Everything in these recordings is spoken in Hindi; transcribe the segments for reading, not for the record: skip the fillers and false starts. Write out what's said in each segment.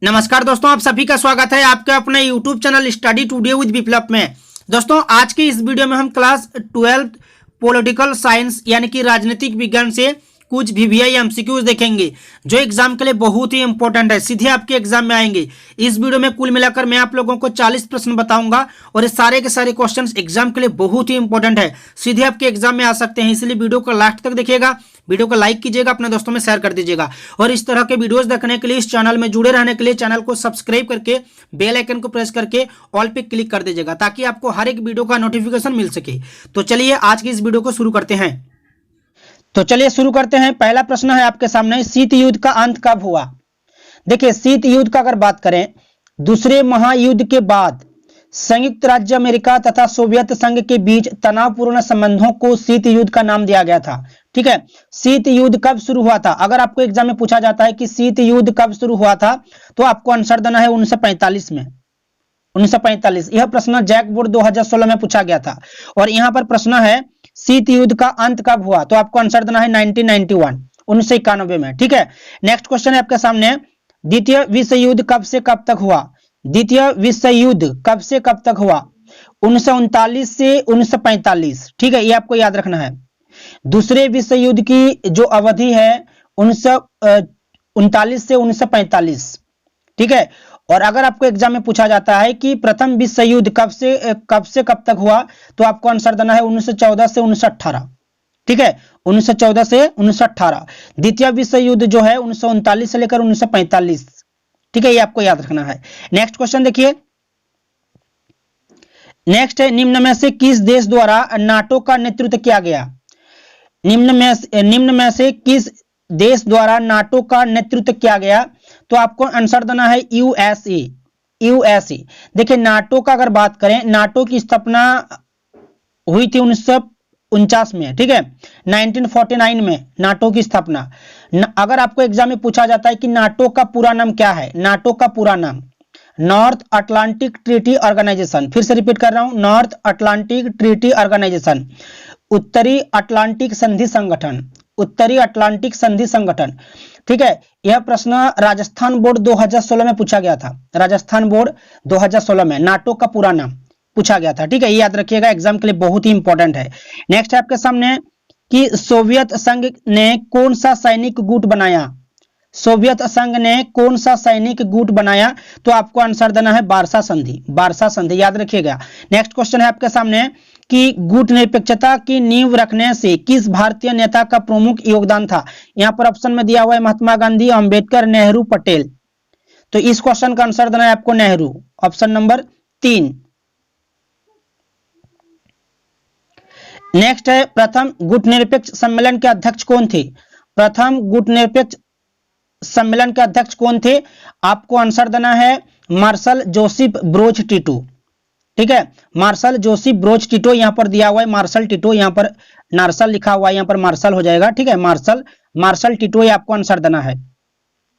नमस्कार दोस्तों, आप सभी का स्वागत है आपके अपने YouTube channel study today with Viplav में। दोस्तों, आज की इस वीडियो में हम क्लास 12 पॉलिटिकल साइंस यानी कि राजनीतिक विज्ञान से कुछ VVI MCQs देखेंगे जो एग्जाम के लिए बहुत ही इंपॉर्टेंट है, सीधे आपके एग्जाम में आएंगे। इस वीडियो में कुल मिलाकर मैं आप लोगों को 40 प्रश्न बताऊंगा और ये सारे के सारे क्वेश्चंस एग्जाम के लिए बहुत ही इंपॉर्टेंट है, सीधे आपके एग्जाम में आ सकते हैं। इसलिए वीडियो को लास्ट तक देखिएगा, वीडियो को लाइक कीजिएगा, अपने दोस्तों में शेयर कर दीजिएगा और इस तरह के वीडियोस देखने के लिए, इस चैनल में जुड़े रहने के लिए चैनल को सब्सक्राइब करके बेल आइकन को प्रेस करके ऑल पे क्लिक कर दीजिएगा ताकि आपको हर एक वीडियो का नोटिफिकेशन मिल सके। तो चलिए आज की इस वीडियो को शुरू करते हैं। पहला प्रश्न है आपके सामने, शीत युद्ध का अंत कब हुआ? देखिए, शीत युद्ध का अगर बात करें, दूसरे महायुद्ध के बाद संयुक्त राज्य अमेरिका तथा सोवियत संघ के बीच तनावपूर्ण संबंधों को शीत युद्ध का नाम दिया गया था। ठीक है, शीत युद्ध कब शुरू हुआ था? अगर आपको एग्जाम में पूछा जाता है कि शीत युद्ध कब शुरू हुआ था, तो आपको आंसर देना है 1945 में। 1945 यह प्रश्न जैक बोर्ड 2016 में पूछा गया था। और यहां पर प्रश्न है शीत युद्ध का अंत कब हुआ, तो आपको आंसर देना है 1991, 1991 में। ठीक है, नेक्स्ट क्वेश्चन है आपके सामने, द्वितीय विश्व युद्ध कब से कब तक हुआ? द्वितीय विश्व युद्ध कब से कब तक हुआ? 1939 से 1945। ठीक है, ये आपको याद रखना है। दूसरे विश्व युद्ध की जो अवधि है 1939 से 1945। ठीक है, और अगर आपको एग्जाम में पूछा जाता है कि प्रथम विश्व युद्ध कब से कब तक हुआ, तो आपको आंसर देना है 1914 से 1918। ठीक है, 1914 से 1918। द्वितीय विश्व युद्ध जो है 1939 से लेकर 1945। ठीक है, ये आपको याद रखना है। नेक्स्ट क्वेश्चन देखिए, नेक्स्ट है, निम्न में से किस देश द्वारा नाटो का नेतृत्व किया गया? निम्न में से किस देश द्वारा नाटो का नेतृत्व किया गया? तो आपको आंसर देना है यूएसए। यूएसए। देखिए, नाटो का अगर बात करें, नाटो की स्थापना हुई थी 1949 में। ठीक है, 1949 में नाटो की स्थापना। अगर आपको एग्जाम में पूछा जाता है कि नाटो का पूरा नाम क्या है, नाटो का पूरा नाम नॉर्थ अटलांटिक ट्रीटी ऑर्गेनाइजेशन। फिर से रिपीट कर रहा हूं, नॉर्थ अटलांटिक ट्रीटी ऑर्गेनाइजेशन, उत्तरी अटलांटिक संधि संगठन, उत्तरी अटलांटिक संधि संगठन। ठीक है, यह प्रश्न राजस्थान बोर्ड 2016 में पूछा गया था। राजस्थान बोर्ड 2016 में नाटो का पूरा नाम पूछा गया था। ठीक है, ये याद रखिएगा, एग्जाम के लिए बहुत ही इंपॉर्टेंट है। नेक्स्ट है आपके सामने कि सोवियत संघ ने कौन सा सैनिक गुट बनाया? सोवियत संघ ने कौन सा सैनिक गुट बनाया? तो आपको आंसर देना है वार्सा संधि। वार्सा संधि याद रखिएगा। नेक्स्ट क्वेश्चन है आपके सामने कि गुट निरपेक्षता की नींव रखने से किस भारतीय नेता का प्रमुख योगदान था? यहां पर ऑप्शन में दिया हुआ है महात्मा गांधी, अंबेडकर, नेहरू, पटेल। तो इस क्वेश्चन का आंसर देना है आपको नेहरू, ऑप्शन नंबर 3। नेक्स्ट है, प्रथम गुट निरपेक्ष सम्मेलन के अध्यक्ष कौन थे? प्रथम गुट निरपेक्ष सम्मेलन के अध्यक्ष कौन थे? आपको आंसर देना है मार्शल जोसेफ ब्रोच टिटो। ठीक है, मार्शल जोसेफ ब्रोच टिटो, यहां पर दिया हुआ है मार्शल टिटो, यहां पर नार्सल लिखा हुआ है, यहां पर मार्शल हो जाएगा। ठीक है, मार्शल टिटो, ये आपको आंसर देना है,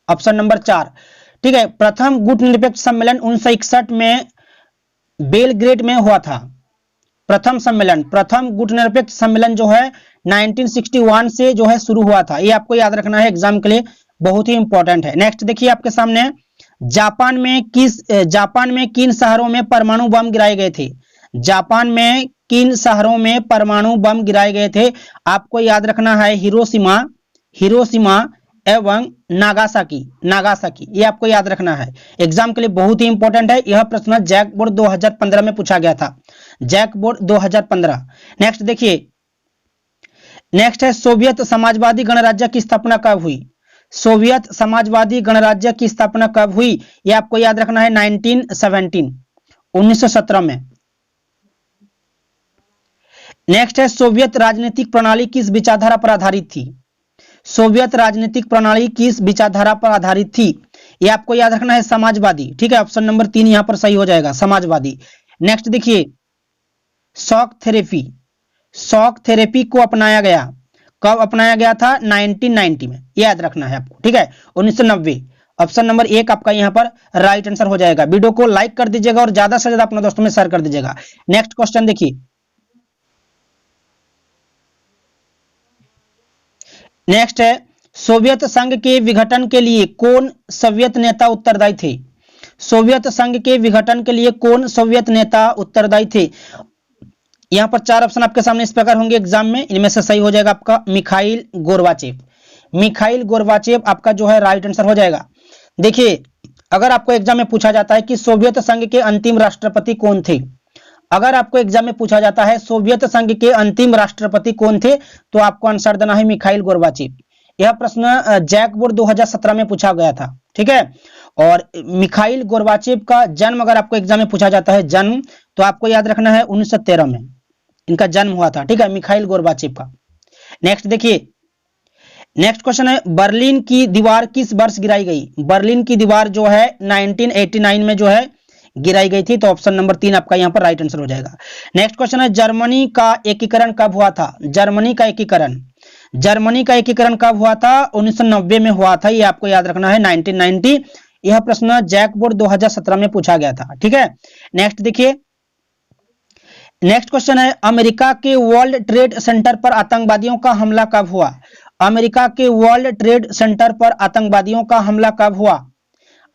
ऑप्शन नंबर 4। ठीक है, प्रथम गुट निरपेक्ष सम्मेलन 1961 में बेलग्रेड में हुआ था। प्रथम गुट निरपेक्ष सम्मेलन जो है 1961 से जो है शुरू हुआ था। ये आपको याद रखना है, एग्जाम के लिए बहुत ही इंपॉर्टेंट है। नेक्स्ट देखिए आपके सामने, जापान में किन शहरों में परमाणु बम गिराए गए थे? जापान में किन शहरों में परमाणु बम गिराए गए थे? आपको याद रखना है हिरोशिमा एवं नागासाकी। ये आपको याद रखना है, एग्जाम के लिए बहुत ही इंपॉर्टेंट है। यह प्रश्न जैक बोर्ड 2015 में पूछा गया था, जैक बोर्ड 2015। नेक्स्ट देखिए, नेक्स्ट है, सोवियत समाजवादी गणराज्य की स्थापना कब हुई? सोवियत समाजवादी गणराज्य की स्थापना कब हुई? यह आपको याद रखना है 1917 में। नेक्स्ट है, सोवियत राजनीतिक प्रणाली किस विचारधारा पर आधारित थी? सोवियत राजनीतिक प्रणाली किस विचारधारा पर आधारित थी? यह आपको याद रखना है समाजवादी। ठीक है, ऑप्शन नंबर 3 यहां पर सही हो जाएगा, समाजवादी। नेक्स्ट देखिए, शॉक थेरेपी को अपनाया गया, कब अपनाया गया था? 1990 में, याद रखना है आपको। ठीक है, 1990, ऑप्शन नंबर 1 आपका यहां पर राइट आंसर हो जाएगा। वीडियो को लाइक कर दीजिएगा और ज्यादा से ज्यादा अपने दोस्तों में शेयर कर दीजिएगा। नेक्स्ट क्वेश्चन देखिए, नेक्स्ट है, सोवियत संघ के विघटन के लिए कौन सोवियत नेता उत्तरदायी थे? सोवियत संघ के विघटन के लिए कौन सोवियत नेता उत्तरदायी थे? यहां पर चार ऑप्शन आपके सामने इस प्रकार होंगे एग्जाम में, इनमें से सही हो जाएगा आपका मिखाइल गोर्बाचेव। मिखाइल गोर्बाचेव आपका जो है राइट आंसर हो जाएगा। देखिए, अगर आपको एग्जाम में पूछा जाता है कि सोवियत संघ के अंतिम राष्ट्रपति कौन थे, अगर आपको एग्जाम में पूछा जाता है सोवियत संघ के अंतिम राष्ट्रपति कौन थे, तो आपको आंसर देना है मिखाइल गोर्बाचेव। यह प्रश्न जैक बोर्ड 2017 में पूछा गया था, ठीक है। और मिखाइल गोर्बाचेव का जन्म अगर आपको एग्जाम में पूछा जाता है जन्म, तो आपको याद रखना है 1913 में इनका जन्म हुआ था, ठीक है, मिखाइल गोर्बाचेव का। नेक्स्ट देखिए, नेक्स्ट क्वेश्चन है बर्लिन की दीवार किस वर्ष गिराई गई? बर्लिन की दीवार जो है 1989 में जो है गिराई गई थी, तो ऑप्शन नंबर 3 आपका यहां पर राइट आंसर हो जाएगा। नेक्स्ट क्वेश्चन है जर्मनी का एकीकरण कब हुआ था? जर्मनी का एकीकरण, जर्मनी का एकीकरण कब हुआ था? 1990 में हुआ था, ये आपको याद रखना है 1990। यह प्रश्न जैक बोर्ड 2017 में पूछा गया था, ठीक है। नेक्स्ट देखिए, नेक्स्ट क्वेश्चन है अमेरिका के वर्ल्ड ट्रेड सेंटर पर आतंकवादियों का हमला कब हुआ? अमेरिका के वर्ल्ड ट्रेड सेंटर पर आतंकवादियों का हमला कब हुआ?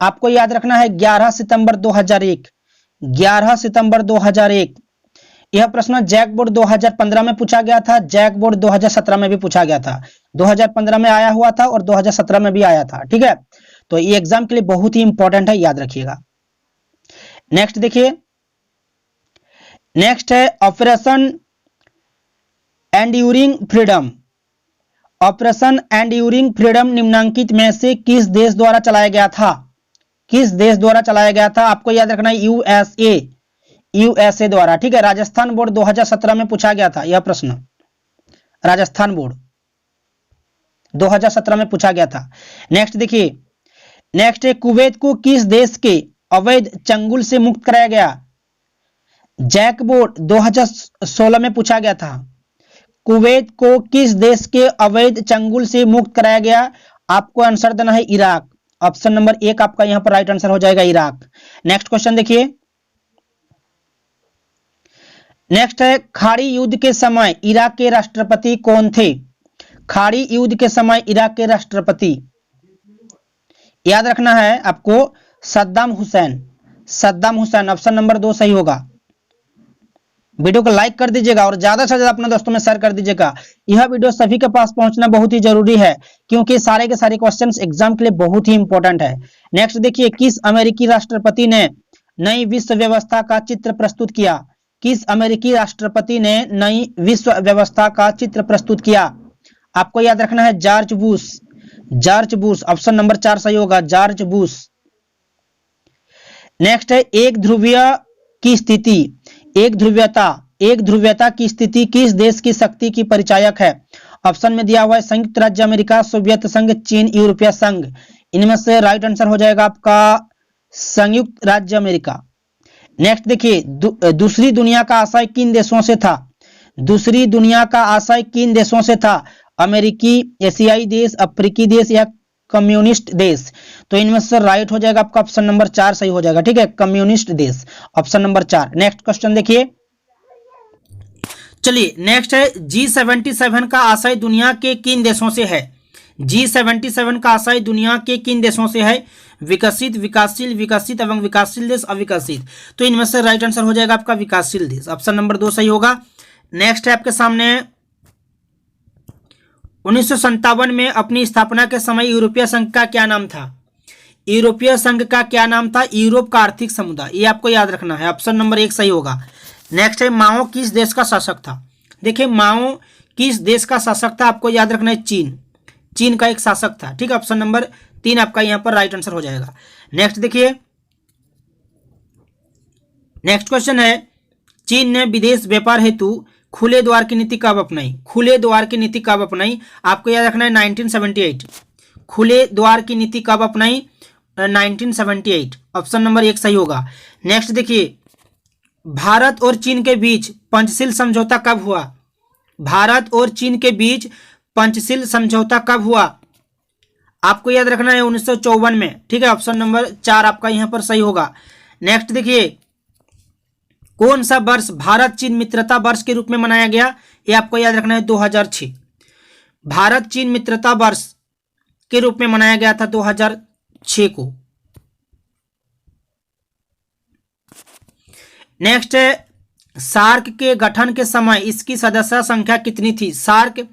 आपको याद रखना है 11 सितंबर 2001, 11 सितंबर 2001। यह प्रश्न जैक बोर्ड 2015 में पूछा गया था, जैक बोर्ड 2017 में भी पूछा गया था। 2015 में आया हुआ था और 2017 में भी आया था, ठीक है। तो ये एग्जाम के लिए बहुत ही इंपॉर्टेंट है, याद रखिएगा। नेक्स्ट देखिए, नेक्स्ट है operation enduring freedom. Operation enduring freedom निम्नांकित में से किस देश द्वारा चलाया गया था? किस देश द्वारा चलाया गया था? आपको याद रखना है यूएसए, यूएसए द्वारा, ठीक है। राजस्थान बोर्ड 2017 में पूछा गया था यह प्रश्न, राजस्थान बोर्ड 2017 में पूछा गया था। नेक्स्ट देखिए, नेक्स्ट है कुवैत को किस देश के अवैध चंगुल से मुक्त कराया गया? जैक बोर्ड 2016 में पूछा गया था, कुवैत को किस देश के अवैध चंगुल से मुक्त कराया गया? आपको आंसर देना है इराक। ऑप्शन नंबर 1 आपका यहां पर राइट आंसर हो जाएगा, इराक। नेक्स्ट क्वेश्चन देखिए, नेक्स्ट है खाड़ी युद्ध के समय इराक के राष्ट्रपति कौन थे? खाड़ी युद्ध के समय इराक के राष्ट्रपति याद रखना है आपको सद्दाम हुसैन, सद्दाम हुसैन। ऑप्शन नंबर 2 सही होगा। वीडियो को लाइक कर दीजिएगा और ज्यादा से ज्यादा अपने दोस्तों में शेयर कर दीजिएगा। यह वीडियो सभी के पास पहुंचना बहुत ही जरूरी है, क्योंकि सारे के सारे क्वेश्चंस एग्जाम के लिए बहुत ही इंपॉर्टेंट है। नेक्स्ट देखिए, किस अमेरिकी राष्ट्रपति ने नई विश्व व्यवस्था का चित्र प्रस्तुत किया? किस अमेरिकी राष्ट्रपति ने नई विश्व व्यवस्था का चित्र प्रस्तुत किया? आपको याद रखना है George Bush, George Bush. Option number 4 सही होगा, जॉर्ज बुश। नेक्स्ट है एक ध्रुवीय की स्थिति, एक ध्रुवीयता, एक ध्रुवीयता की स्थिति किस देश की शक्ति की परिचायक है? ऑप्शन में दिया हुआ है संयुक्त राज्य अमेरिका, सोवियत संघ, चीन, यूरोपीय संघ। इनमें से राइट आंसर हो जाएगा आपका संयुक्त राज्य अमेरिका। नेक्स्ट देखिए, दूसरी दुनिया का आशय किन देशों से था? दूसरी दुनिया का आशय किन देशों से था? अमेरिकी, एशियाई देश, अफ्रीकी देश या कम्युनिस्ट देश? तो इनमें से राइट हो जाएगा आपका ऑप्शन नंबर 4 सही हो जाएगा, ठीक है, कम्युनिस्ट देश। Option number 4। नेक्स्ट क्वेश्चन देखिए, चलिए नेक्स्ट है G77 का आशय दुनिया के किन देशों से है? G77 का आशय दुनिया के किन देशों से है? विकसित, विकासशील, विकसित एवं विकासशील देश, अविकसित। तो इनमें से राइट आंसर हो जाएगा आपका विकासशील देश। ऑप्शन नंबर 2 सही होगा। नेक्स्ट है आपके सामने 1957 में अपनी स्थापना के समय यूरोपीय संघ का क्या नाम था? यूरोपीय संघ का क्या नाम था? यूरोप का आर्थिक समुदाय। ये आपको याद रखना है, ऑप्शन नंबर 1 सही होगा। नेक्स्ट है माओ किस देश का शासक था? देखिए माओ किस देश का शासक था? आपको याद रखना है चीन, चीन का एक शासक था, ठीक है। ऑप्शन नंबर 3 आपका यहां पर राइट आंसर हो जाएगा। नेक्स्ट देखिए, नेक्स्ट क्वेश्चन है चीन ने विदेश व्यापार हेतु खुले द्वार की नीति कब अपनाई? खुले द्वार की नीति कब अपनाई? आपको याद रखना है 1978। खुले द्वार की नीति कब अपनाई? 1978। ऑप्शन नंबर 1 सही होगा। नेक्स्ट देखिए, भारत और चीन के बीच पंचशील समझौता कब हुआ? भारत और चीन के बीच पंचशील समझौता कब हुआ? आपको याद रखना है 1954 में, ठीक है। ऑप्शन नंबर 4 आपका यहां पर सही होगा। नेक्स्ट देखिए, कौन सा वर्ष भारत चीन मित्रता वर्ष के रूप में मनाया गया? ये आपको याद रखना है 2006। भारत चीन मित्रता वर्ष के रूप में मनाया गया था 2006 को। नेक्स्ट है, सार्क के गठन के समय इसकी सदस्य संख्या कितनी थी? सार्क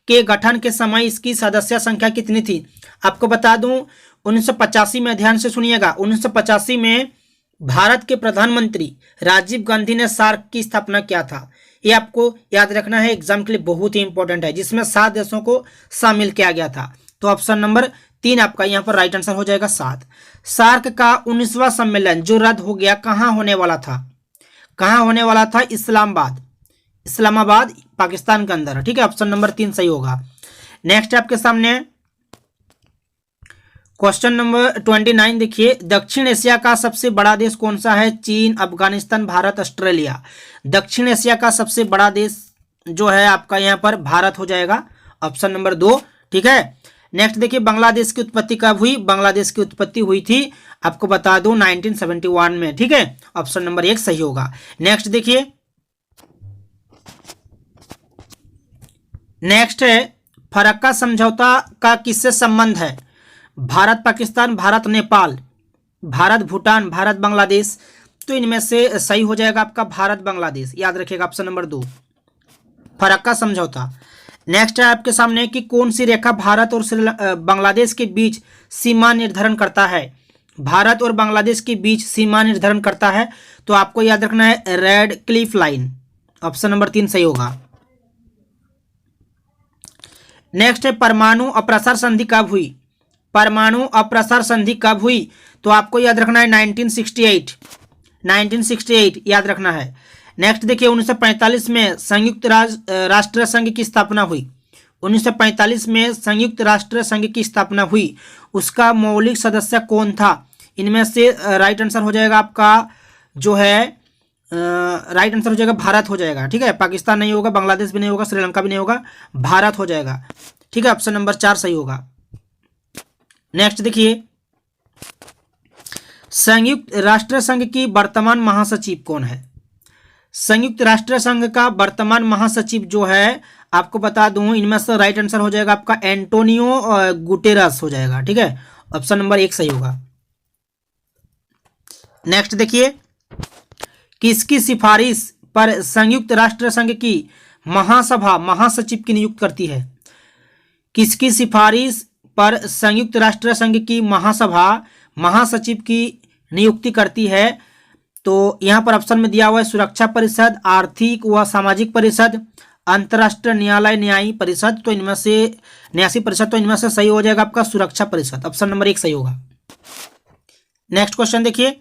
के गठन के समय इसकी सदस्य संख्या कितनी थी? आपको बता दूं 1985 में, ध्यान से सुनिएगा, 1985 में भारत के प्रधानमंत्री राजीव गांधी ने सार्क की स्थापना किया था। ये आपको याद रखना है, एग्जाम के लिए बहुत ही इंपॉर्टेंट है, जिसमें 7 देशों को शामिल किया गया था। तो ऑप्शन नंबर 3 आपका यहाँ पर राइट आंसर हो जाएगा 7। सार्क का 19वां सम्मेलन जो रद्द हो गया कहाँ होने वाला था? कहाँ होने वाला था? इस्लामाबाद पाकिस्तान के अंदर। ठीक है, ऑप्शन नंबर 3 सही होगा। नेक्स्ट आपके सामने क्वेश्चन नंबर 29 देखिए, दक्षिण एशिया का सबसे बड़ा देश कौन सा है? चीन, अफगानिस्तान, भारत, ऑस्ट्रेलिया। दक्षिण एशिया का सबसे बड़ा देश जो है आपका यहाँ पर भारत हो जाएगा, ऑप्शन नंबर 2। ठीक है, नेक्स्ट देखिए, बांग्लादेश की उत्पत्ति कब हुई? बांग्लादेश की उत्पत्ति हुई थी आपको बता दूं 1971 में। ठीक है, ऑप्शन नंबर 1 सही होगा। नेक्स्ट देखिए, नेक्स्ट है, फरक्का समझौता का किससे संबंध है? भारत पाकिस्तान, भारत नेपाल, भारत भूटान, भारत बांग्लादेश। तो इनमें से सही हो जाएगा आपका भारत बांग्लादेश, याद रखिएगा, ऑप्शन नंबर 2 फरक्का समझौता। नेक्स्ट है आपके सामने कि कौन सी रेखा भारत और बांग्लादेश के बीच सीमा निर्धारण करता है? भारत और बांग्लादेश के बीच सीमा निर्धारण करता है, तो आपको याद रखना है red Cliff line, option number 3 सही होगा। नेक्स्ट है, परमाणु अप्रसार संधि कब हुई? परमाणु अप्रसार संधि कब हुई? तो आपको याद रखना है 1968 याद रखना है। नेक्स्ट देखिए, 1945 में संयुक्त राष्ट्र संघ की स्थापना हुई। 1945 में संयुक्त राष्ट्र संघ की स्थापना हुई, उसका मौलिक सदस्य कौन था? इनमें से राइट आंसर हो जाएगा आपका जो है, राइट आंसर हो जाएगा भारत हो जाएगा। ठीक है, पाकिस्तान नहीं होगा, बांग्लादेश भी नहीं होगा, श्रीलंका भी नहीं होगा, भारत हो जाएगा। ठीक है, ऑप्शन नंबर 4 सही होगा। नेक्स्ट देखिए, संयुक्त राष्ट्र संघ की वर्तमान महासचिव कौन है? संयुक्त राष्ट्र संघ का वर्तमान महासचिव जो है आपको बता दूं, इनमें से राइट आंसर हो जाएगा आपका एंटोनियो गुटेरस हो जाएगा। ठीक है, ऑप्शन नंबर 1 सही होगा। नेक्स्ट देखिए, किसकी सिफारिश पर संयुक्त राष्ट्र संघ की महासभा महासचिव की नियुक्त करती है? किसकी सिफारिश पर संयुक्त राष्ट्र संघ की महासभा महासचिव की नियुक्ति करती है? तो यहाँ पर ऑप्शन में दिया हुआ है सुरक्षा परिषद, आर्थिक व सामाजिक परिषद, अंतर्राष्ट्रीय न्यायालय न्यायिक परिषद। तो इनमें से न्यासी परिषद, तो इनमें से सही हो जाएगा आपका सुरक्षा परिषद, ऑप्शन नंबर 1 सही होगा। नेक्स्ट क्वेश्चन देखिए,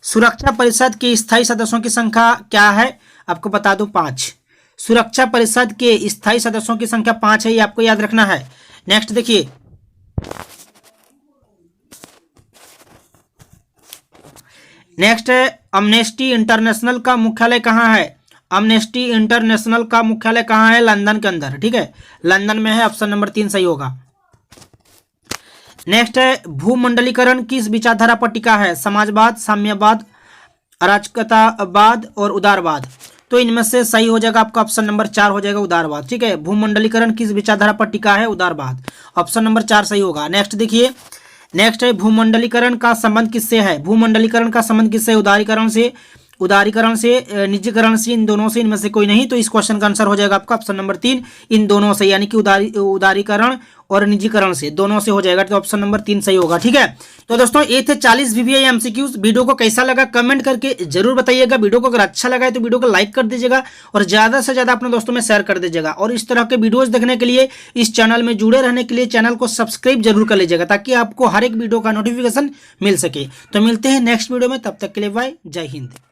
सुरक्षा परिषद के स्थायी सदस्यों की संख्या क्या है? आपको बता दो 5। सुरक्षा परिषद के स्थायी सदस्यों की संख्या 5 है, ये आपको याद रखना है। नेक्स्ट देखिए, नेक्स्ट है, अम्नेस्टी इंटरनेशनल का मुख्यालय कहाँ है? अम्नेस्टी इंटरनेशनल का मुख्यालय कहाँ है? लंदन के अंदर। ठीक है, लंदन में है, ऑप्शन नंबर 3 सही होगा। नेक्स्ट है, भूमंडलीकरण किस विचारधारा पर टिका है? समाजवाद, साम्यवाद, अराजकतावाद और उदारवाद। तो इनमें से सही हो जाएगा आपका ऑप्शन नंबर 4 हो जाएगा उदारवाद। ठीक है, भूमंडलीकरण किस विचारधारा पर टिका है? उदारवाद, ऑप्शन नंबर 4 सही होगा। नेक्स्ट देखिए, नेक्स्ट है, भूमंडलीकरण का संबंध किससे है? भूमंडलीकरण का संबंध किससे? उदारीकरण से, निजीकरण से, इन दोनों से, इनमें से कोई नहीं। तो इस क्वेश्चन का आंसर हो जाएगा आपका ऑप्शन नंबर 3, इन दोनों से, यानी कि उदारीकरण और निजीकरण से, दोनों से हो जाएगा। तो ऑप्शन नंबर 3 सही होगा। ठीक है, तो दोस्तों ये थे 40 VVI MCQs। वीडियो को कैसा लगा कमेंट करके जरूर बताइएगा। वीडियो को अगर अच्छा लगा है तो वीडियो को लाइक कर दीजिएगा और ज्यादा से ज्यादा अपने दोस्तों में शेयर कर दीजिएगा। और इस तरह के वीडियोस देखने के लिए, इस चैनल में जुड़े रहने के लिए चैनल को सब्सक्राइब जरूर कर लीजिएगा, ताकि आपको हर एक वीडियो का नोटिफिकेशन मिल सके। तो मिलते हैं नेक्स्ट वीडियो में, तब तक के लिए बाय, जय हिंद।